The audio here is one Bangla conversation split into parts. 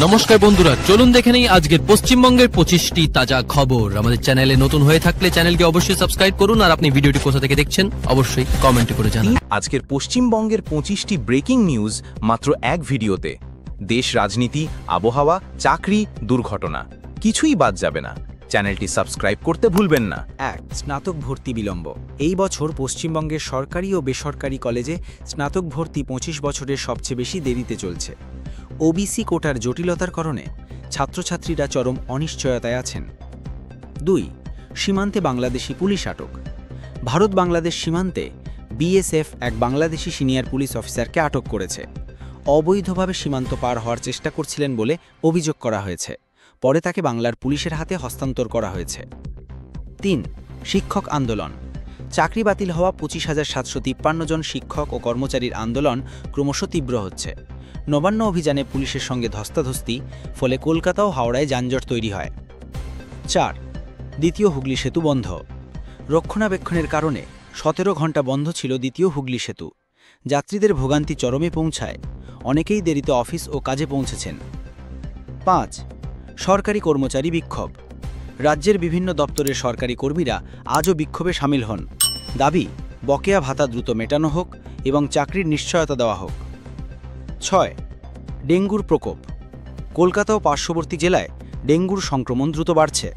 নমস্কার বন্ধুরা, চলুন দেখে নেই আজকের পশ্চিমবঙ্গের 25টি তাজা খবর। আমাদের চ্যানেলে নতুন হয়ে থাকলে চ্যানেলকে অবশ্যই সাবস্ক্রাইব করুন, আর আপনি ভিডিওটি কোথা থেকে দেখছেন অবশ্যই কমেন্ট করে জানান। আজকের পশ্চিমবঙ্গের 25টি ব্রেকিং নিউজ মাত্র এক ভিডিওতে। দেশ, রাজনীতি, আবহাওয়া, চাকরি, দুর্ঘটনা, কিছুই বাদ যাবে না। চ্যানেলটি সাবস্ক্রাইব করতে ভুলবেন না। স্নাতক ভর্তি বিলম্ব। এই বছর পশ্চিমবঙ্গের সরকারি ও বেসরকারি কলেজে স্নাতক ভর্তি 25 বছরের সবচেয়ে বেশি দেরিতে চলছে। ওবিসি কোটার জটিলতার কারণে ছাত্রছাত্রীরা চরম অনিশ্চয়তায় আছেন। 2. সীমান্তে বাংলাদেশি পুলিশ আটক। ভারত বাংলাদেশ সীমান্তে বিএসএফ এক বাংলাদেশি সিনিয়র পুলিশ অফিসারকে আটক করেছে। অবৈধভাবে সীমান্ত পার হওয়ার চেষ্টা করছিলেন বলে অভিযোগ করা হয়েছে। পরে তাকে বাংলার পুলিশের হাতে হস্তান্তর করা হয়েছে। 3. শিক্ষক আন্দোলন। চাকরি বাতিল হওয়া 25,753 জন শিক্ষক ও কর্মচারীর আন্দোলন ক্রমশ তীব্র হচ্ছে। নবান্ন অভিযানে পুলিশের সঙ্গে ধস্তাধস্তি, ফলে কলকাতা ও হাওড়ায় যানজট তৈরি হয়। 4. দ্বিতীয় হুগলি সেতু বন্ধ। রক্ষণাবেক্ষণের কারণে 17 ঘণ্টা বন্ধ ছিল দ্বিতীয় হুগলি সেতু। যাত্রীদের ভোগান্তি চরমে পৌঁছায়, অনেকেই দেরিতে অফিস ও কাজে পৌঁছেছেন। 5. সরকারি কর্মচারী বিক্ষোভ। রাজ্যের বিভিন্ন দপ্তরের সরকারি কর্মীরা আজও বিক্ষোভে সামিল হন। দাবি, বকেয়া ভাতা দ্রুত মেটানো হোক এবং চাকরির নিশ্চয়তা দেওয়া হোক। 6. ডেঙ্গুর প্রকোপ। কলকাতা ও পার্শ্ববর্তী জেলায় ডেঙ্গুর সংক্রমণ দ্রুত বাড়ছে।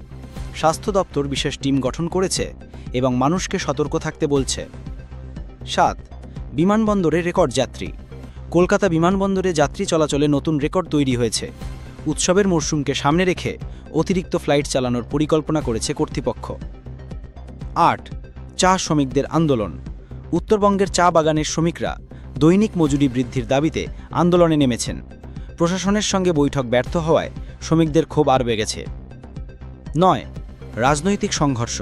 স্বাস্থ্য দপ্তর বিশেষ টিম গঠন করেছে এবং মানুষকে সতর্ক থাকতে বলছে। 7. বিমানবন্দরে রেকর্ড যাত্রী। কলকাতা বিমানবন্দরে যাত্রী চলাচলে নতুন রেকর্ড তৈরি হয়েছে। উৎসবের মরশুমকে সামনে রেখে অতিরিক্ত ফ্লাইট চালানোর পরিকল্পনা করেছে কর্তৃপক্ষ। 8. চা শ্রমিকদের আন্দোলন। উত্তরবঙ্গের চা বাগানের শ্রমিকরা দৈনিক মজুরি বৃদ্ধির দাবিতে আন্দোলনে নেমেছেন। প্রশাসনের সঙ্গে বৈঠক ব্যর্থ হওয়ায় শ্রমিকদের ক্ষোভ আরও বেড়েছে। 9. রাজনৈতিক সংঘর্ষ।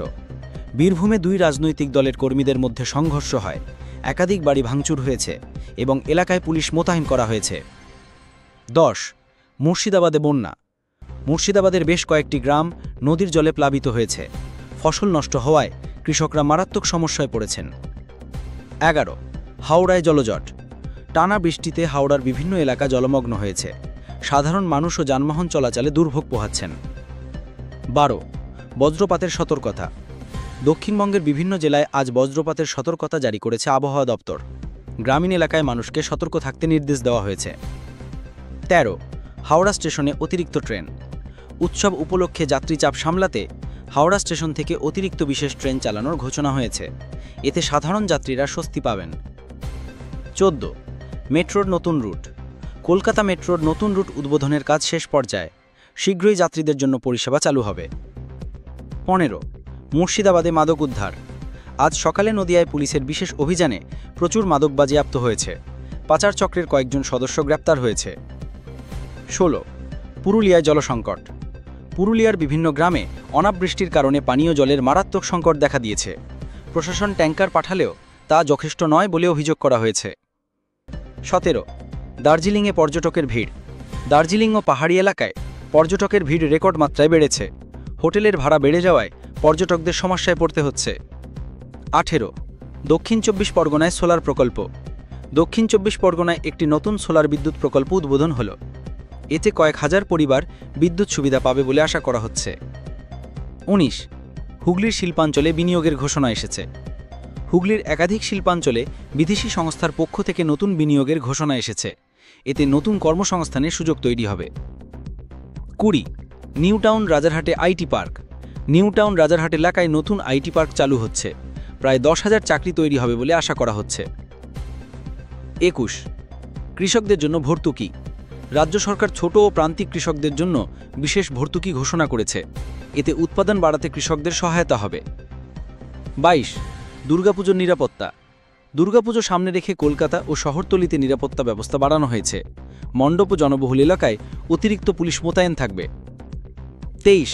বীরভূমে 2 রাজনৈতিক দলের কর্মীদের মধ্যে সংঘর্ষ হয়। একাধিক বাড়ি ভাঙচুর হয়েছে এবং এলাকায় পুলিশ মোতায়েন করা হয়েছে। 10. মুর্শিদাবাদে বন্যা। মুর্শিদাবাদের বেশ কয়েকটি গ্রাম নদীর জলে প্লাবিত হয়েছে। ফসল নষ্ট হওয়ায় কৃষকরা মারাত্মক সমস্যায় পড়েছেন। 11. হাওড়ায় জলজট। টানা বৃষ্টিতে হাওড়ার বিভিন্ন এলাকা জলমগ্ন হয়েছে। সাধারণ মানুষ ও যানবাহন চলাচলে দুর্ভোগ পোহাচ্ছেন। 12. বজ্রপাতের সতর্কতা। দক্ষিণবঙ্গের বিভিন্ন জেলায় আজ বজ্রপাতের সতর্কতা জারি করেছে আবহাওয়া দপ্তর। গ্রামীণ এলাকায় মানুষকে সতর্ক থাকতে নির্দেশ দেওয়া হয়েছে। 13. হাওড়া স্টেশনে অতিরিক্ত ট্রেন। উৎসব উপলক্ষে যাত্রী চাপ সামলাতে হাওড়া স্টেশন থেকে অতিরিক্ত বিশেষ ট্রেন চালানোর ঘোষণা হয়েছে। এতে সাধারণ যাত্রীরা স্বস্তি পাবেন। 14. মেট্রোর নতুন রুট। কলকাতা মেট্রোর নতুন রুট উদ্বোধনের কাজ শেষ পর্যায়ে। শীঘ্রই যাত্রীদের জন্য পরিষেবা চালু হবে। 15. মুর্শিদাবাদে মাদক উদ্ধার। আজ সকালে নদিয়ায় পুলিশের বিশেষ অভিযানে প্রচুর মাদক বাজেয়াপ্ত হয়েছে। পাচার চক্রের কয়েকজন সদস্য গ্রেপ্তার হয়েছে। 16. পুরুলিয়ায় জলসংকট। পুরুলিয়ার বিভিন্ন গ্রামে অনাবৃষ্টির কারণে পানীয় জলের মারাত্মক সংকট দেখা দিয়েছে। প্রশাসন ট্যাঙ্কার পাঠালেও তা যথেষ্ট নয় বলে অভিযোগ করা হয়েছে। 17. দার্জিলিংয়ে পর্যটকের ভিড়। দার্জিলিং ও পাহাড়ি এলাকায় পর্যটকের ভিড় রেকর্ড মাত্রায় বেড়েছে। হোটেলের ভাড়া বেড়ে যাওয়ায় পর্যটকদের সমস্যায় পড়তে হচ্ছে। 18. দক্ষিণ 24 পরগনায় সোলার প্রকল্প। দক্ষিণ 24 পরগনায় একটি নতুন সোলার বিদ্যুৎ প্রকল্প উদ্বোধন হল। এতে কয়েক হাজার পরিবার বিদ্যুৎ সুবিধা পাবে বলে আশা করা হচ্ছে। 19. হুগলির শিল্পাঞ্চলে বিনিয়োগের ঘোষণা এসেছে। হুগলির একাধিক শিল্পাঞ্চলে বিদেশি সংস্থার পক্ষ থেকে নতুন বিনিয়োগের ঘোষণা এসেছে। এতে নতুন কর্মসংস্থানের সুযোগ তৈরি হবে। 20. নিউ টাউন রাজারহাটে IT park. New town Rajarhat এলাকায় নতুন আইটি পার্ক চালু হচ্ছে। প্রায় 10,000 চাকরি তৈরি হবে বলে আশা করা হচ্ছে। 21. কৃষকদের জন্য ভর্তুকি। রাজ্য সরকার ছোট ও প্রান্তিক কৃষকদের জন্য বিশেষ ভর্তুকি ঘোষণা করেছে। এতে উৎপাদন বাড়াতে কৃষকদের সহায়তা হবে। 22. দুর্গাপুজোর নিরাপত্তা। দুর্গাপুজো সামনে রেখে কলকাতা ও শহরতলিতে নিরাপত্তা ব্যবস্থা বাড়ানো হয়েছে। মণ্ডপ ও জনবহুল এলাকায় অতিরিক্ত পুলিশ মোতায়েন থাকবে। 23.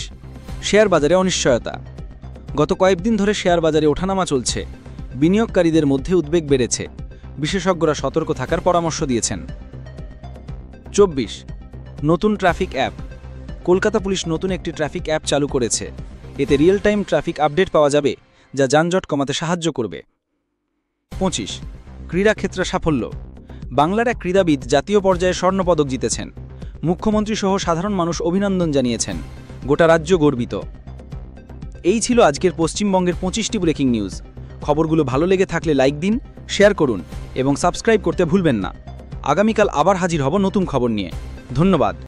শেয়ার বাজারে অনিশ্চয়তা। গত কয়েকদিন ধরে শেয়ার বাজারে ওঠানামা চলছে। বিনিয়োগকারীদের মধ্যে উদ্বেগ বেড়েছে। বিশেষজ্ঞরা সতর্ক থাকার পরামর্শ দিয়েছেন। 24. নতুন ট্রাফিক অ্যাপ। কলকাতা পুলিশ নতুন একটি ট্রাফিক অ্যাপ চালু করেছে। এতে রিয়েল টাইম ট্রাফিক আপডেট পাওয়া যাবে, যা যানজট কমাতে সাহায্য করবে। 25. ক্রীড়াক্ষেত্রে সাফল্য। বাংলার এক ক্রীড়াবিদ জাতীয় পর্যায়ে স্বর্ণপদক জিতেছেন। মুখ্যমন্ত্রী সহ সাধারণ মানুষ অভিনন্দন জানিয়েছেন। গোটা রাজ্য গর্বিত। এই ছিল আজকের পশ্চিমবঙ্গের 25টি ব্রেকিং নিউজ। খবরগুলো ভালো লেগে থাকলে লাইক দিন, শেয়ার করুন এবং সাবস্ক্রাইব করতে ভুলবেন না। আগামীকাল আবার হাজির হব নতুন খবর নিয়ে। ধন্যবাদ।